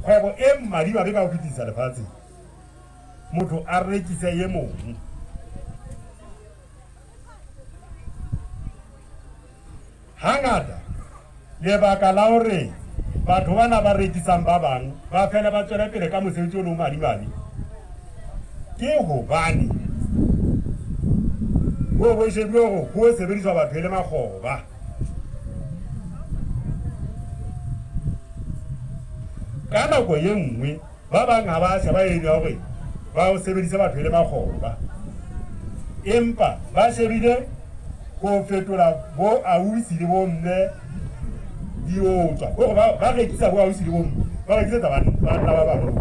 kgwebo e madimabe ka go fetisa lefatshe motho a rekise ye mongwe hangata lebaka la hore batho bana ba rekisang ba bang ba fela ba tswela pele ka mosebetsi o le madimabe ke hobane bo shebile go sebediswa batho e le makgoba ka nako ye nngwe ba bang ha ba se ba ena hore ba o sebedisa batho e le makgoba empa ba shebile go fetola bo ausi le bo mme di otswa go ba rekisa bo ausi le bo mme ba rekisa ba bang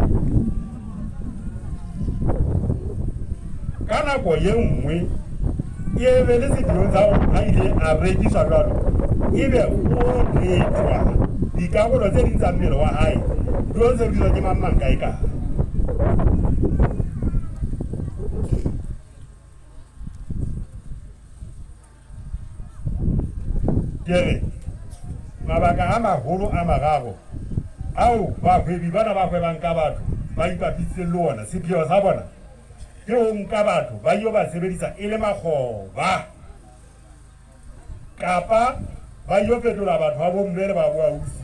ka nako ye nngwe e be le setilo tsa ha ile a rekisa jwalo ebe o rekwa dikarolo tse ding tsa mmele wa hae do sebediswa ke mang kae ka kere mabaka a magolo a mararo ao bahwebi bana ba hwebang ka batho ba ipapisitse le ona sepheo sa bona ke ho nka batho ba yo ba sebedisa e le makgoba kapa ba yo fetola batho ba bomme le ba boausi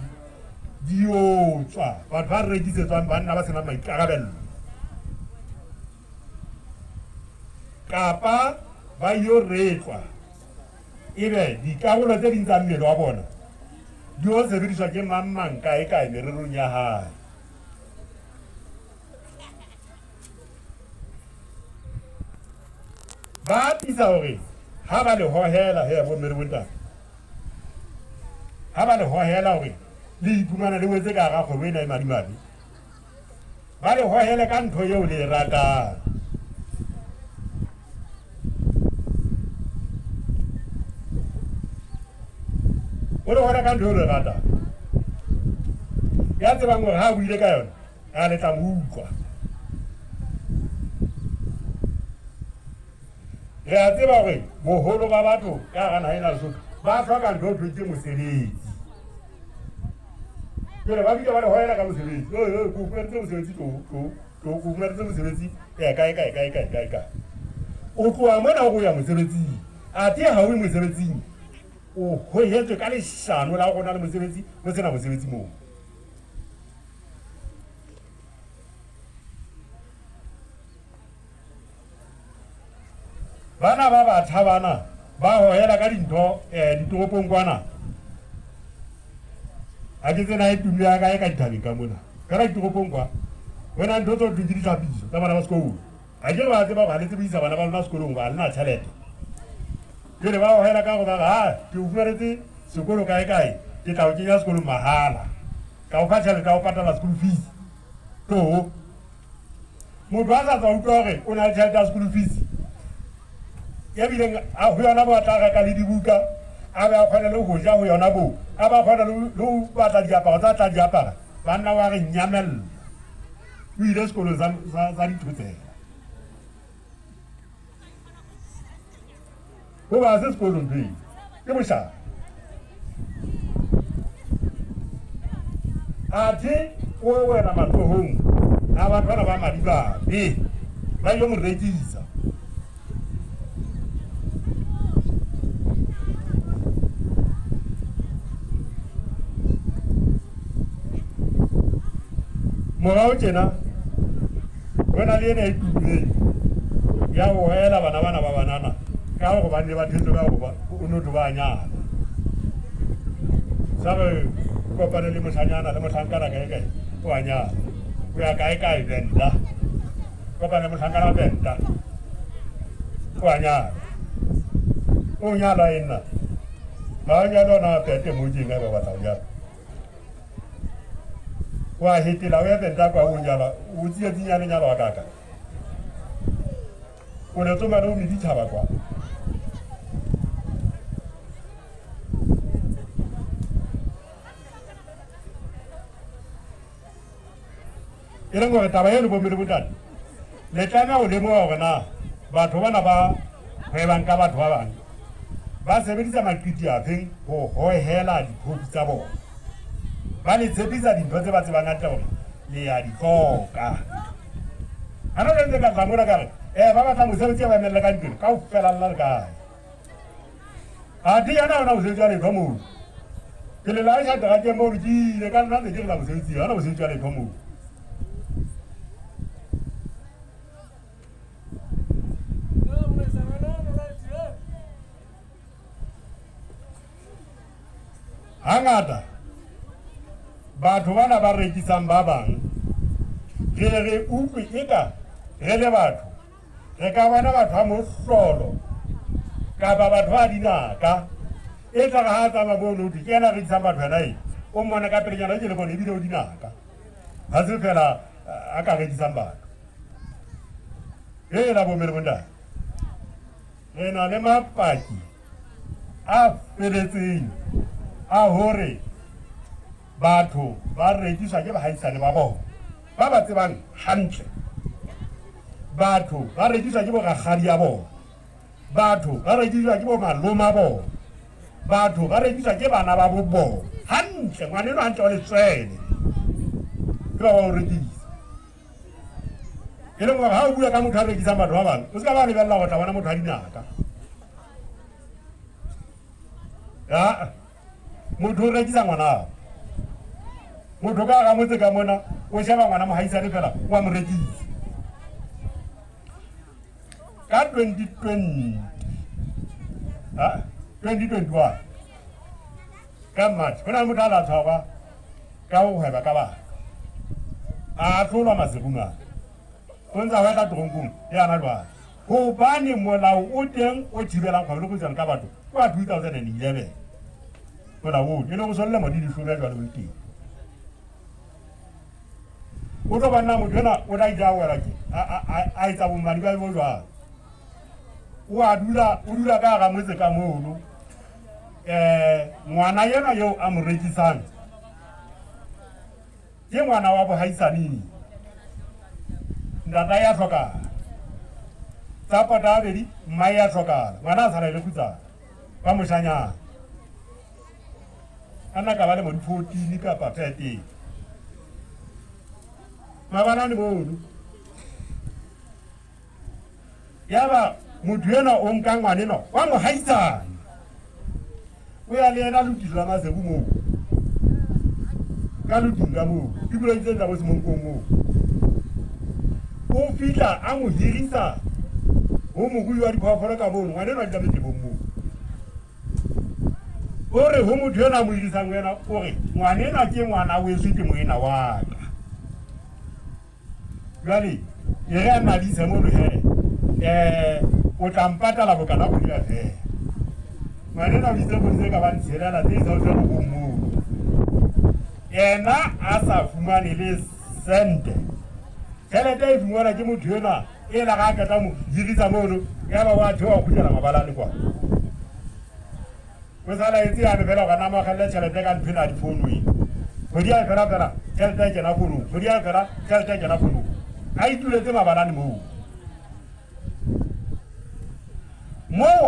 di otswa batho ba rekisetswang banna ba senang maikarabello kapa ba yo retlwa ebe dikarolo tse ding tsa mmele wa bona di o sebediswa ke mang kae mererong ya hae ba tisa hore ha ba le hohela he bo mere bonta ha ba le hohela hore le iphumana le wetse ka ga kgwebo ena e madimabe ba le hohele ka ntho eo le ratang o le hona ka ntho eo le ratang ya tsebang hore ha buile ka yona a le tla mo utlwa re a tseba hore boholo ba batho ka ga naha ena Lesotho ba hloka ntho eo ke mosebetsi jwale ba bitla ba le hoela ka mosebetsi ko fumanetse mosebetsi ko fumanetse mosebetsi kae o tloha mona go ya mosebetsing a te ha o le mosebetsing o hohetswe ka leshano la go na le mosebetsi mo sena mosebetsi moo bana ba batjha bana ba hohela ka dintho ditoropong kwana a ke tsena e tumme ya kae ka dithabeng ka mona ka ra ditoropong kwa wena ntho tso di ditlhapiso tsa bana ba sekolo a ke ba tseba ba le tsebisa bana ba lona sekolong ba lena tšhelete jwale ba hohela ka go ba ha ke o fumanetse sekolo kae ke tla o kenya sekolo mahala ka o fa tšhelete ka o patala school fees to motho a sa tswa utlwa gore o na le tšhelete ya school fees ya bileng a ho yona ba tla ka le dibuka a ba kgona le go ja ho yona bo a ba kgona le ho batla diaparo tsa tla diapara banna wa re nyamel o ile sekolo za dithutsela ho ba se sekolo ntwe ke bosha a thi o wena matlohong a ba bana ba madiba ba yo mo rekisa morao tjena wena le ene e tumme ya ho hela bana ba banana ka go ba ne ba thetse ka go ba o no ba nyana sabe ko pa le moshanyana le mohlankana kae o a nyana o ya kae venda ko pa le mohlankana venda o a nyana o nyala ena ba nyala na pete mo jinga ba batla ya wa hitila o ya venda kwa o nyala o tsia dinyane nyala wa kaka o ne tsoma le o mi ditshaba kwa ere gore taba eno bo mere botane le tlamea go lemoga gore na batho bana ba hwebang ka batho ba bang ba sebedisa maqiti afeng go hohela dikhopi tsa bona ba le tshepisa dintho tse ba tsebang hantle gore le ya di hloka ana le ntse ka tsamona ka re ba batla mosebetsi ba emela ka ntlo ka o fela nna le kae a di yana ona mosebetsi wa letho moo ke le la ja dira ke mo re ile ka nna ke la mosebetsi ana mosebetsi wa letho moo hangata batho bana ba rekisang ba bang re utlwe eka re le batho re ka bona batho ba mohlolo kapa batho ba dinaka e tla ga tsama bono di kena re tsama batho bana o mona ka pelenyana ke le bone ebile o dinaka ha se fela a ka rekisang batho la bo mere bonda re na le mapaki a feletseng a hore batho ba rekiswa ke bahaisane ba bona ba ba tsebang hantle batho ba rekiswa ke borakgadi ya bona batho ba rekiswa ke bo maloma bona batho ba rekiswa ke bana ba bo bona hantle ngwaneno hantle wa letswele ke ba o rekisa e leng gore ha o bua ka motho a rekisang batho ba bangwe o se ka ba lebelela go tla bona motho a dinaka motho o rekisa ngwana motho ka ga motse ka mona o sheba ngwana mohaisane fela wa mo rekisa ka 2021 ka March go na le motho a la tshwarwa ka go hweba ka bana a tlolwa masegungwana o ntse a hwetla toronkong e yana jwale gobane molao o teng o thibelang kgwebo le go tsena ka batho kwa 2011 molao e le go solle mo di dihlome jwale o teng o tlo banna motho ena o tla ija wela ke a etsa bommadi ba bo jwalo o dula ka ga motse ka mono ngwana yena yo a mo rekisang ke ngwana wa bohaisane ndata ya tlhokala tsa pota abedi mma ya tlhokala ngwana a tshwana le kutsana ba moshanyana ana ka ba le mo di 14 kapa 13 mabana ni bono yaba motho ena o nka ngwane no wa mo haisana o ya le ena lokiswa masebu mo ka lutinga mo di bula itse tsa bo semonko mo o fitla a mo hirisa o mo buiwa di phofolo ka bono ngwane no a ditlametse bo mo ore ho motho ena mo hirisa ngwana ore ngwane na ke ngwana we se ke moena wa ka jwale e re ana di se mo lo he o tla mpatala bokana go dira he ngwane na bitse go se ka ba ntshela la tse tsa go mo ena a sa fumane le sente tšhelete e fumana ke motho ena e la ga ka tla mo hirisa mono ya ba wa thewa go dira mabalane kwa o sala e tsia le fela ga na magalla tšhelete ka nthina di founu go dia fela fela tšhelete ke na founu go dia fela tšhelete ke na founu a ituletse mabalane moo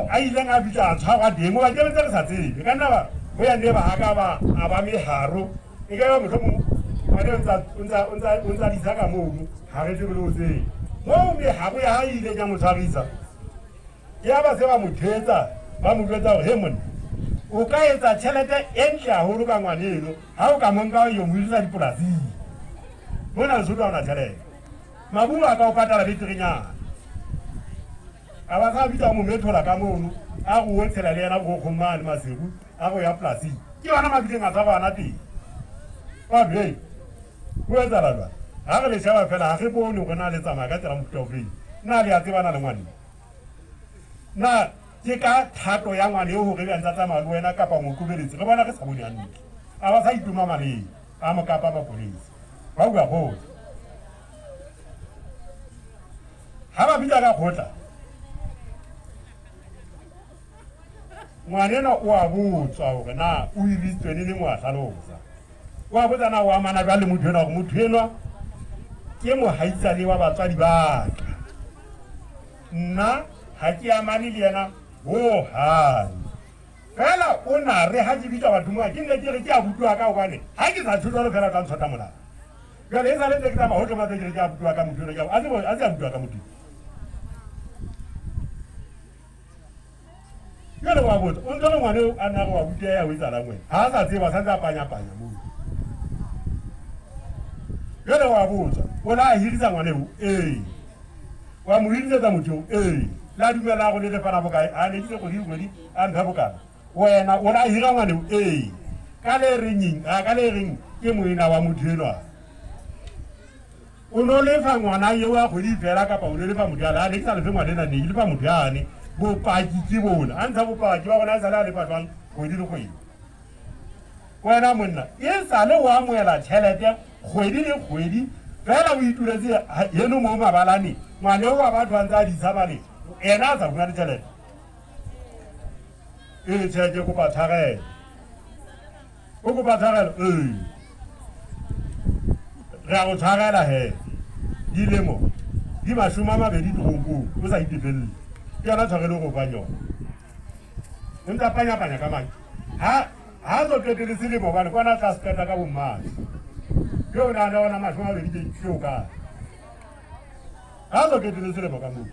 a ileng a bitsa a tshwarwa teng o ba keletse re sa tsebe ka nna ba go ya nne ba haka ba a ba meharo e ka ba motlhomo ngwane o ntsa disa ka moo ga re tsebe le o tsebe moo mehago ya ha ile ka mo tshwarisa ke ya ba se ba mo thetsa ba mo jwetsa gore he monna o ka etsa tšhelete e ntle haholo ka ngwane eno ha o ka monka yo mo hirisa dipolasing mona lesotho a ona tšhelete mabungo a ka o patala beterenyana a ba sa bitsa mo methola ka mono a go otshela le yena go kgomane masegu a go ya polasing ke yona mabitleng a tsa go ana teng babe go etsala jwa ga re le sheba fela ga ge bone go na le tsamaya ka tsela mofuta ofeng nna le a tsebana le ngwane na ke ka thato ya ngwane eo gore bjantsa tsamaya le wena kapa mokobeletsi re bona re sa bone hantle a ba sa ituma maleng a mokapa mapolesi ba bua botse ga ba bitsa ka kgotla ngwanena o a botswa gore na o iritswe le ngwa tlhalosa o a botsa na o amana jwa le motho ena gore motho enwa ke mohaisane wa batswadi ba ka nna ga ke amane le yena ho hang fela o na re ha ke bitsa batho moa ke nne ke re ke a butlwa ka gobane ga ke sa thutwa le fela ka ntshwata molao jwale e sale ntse ke tsamaya hohle matsekele ke a butua ka motho ena a se a butua ka motho jwale wa botsa o ntse le ngwane a nna wa butia ya ho etsalang wena ha a sa tseba sa ntse a panya moo jwale wa botsa o la a hirisa ngwane o wa mo hirisetsa motho la dumela go le lefana bokae a ne ditse kgwedi a mpha bokana wena o la hira ngwane o ka le reng ke moena wa motho enwa o no lefa ngwana eo a kgwedi fela kapa o no lefa motho a ne ke sa lefe ngwane ena ne ke lefa motho yane bopaki ke bona a ntsha bopaki wa bona a sale a lefa jwang kgwedi le kgwedi wena monna e sale o amoela tšhelete kgwedi le kgwedi fela o ituletse eno mo mabalane ngwane o wa batho a ntse a disabane ena a sa buna le tšhelete tšhelete kopa tshwarelo o kopa tshwarelo re a go tshwarela he dilemo di 20 toronkong o sa itefelele ke yona tshwarelo go fang yona o ntse a panyapanya ka mane ha so qetele selemo bane kwana tla se qeta ka bommane ke o nana ona 20 ke o ka ha so qetele selemo ka moo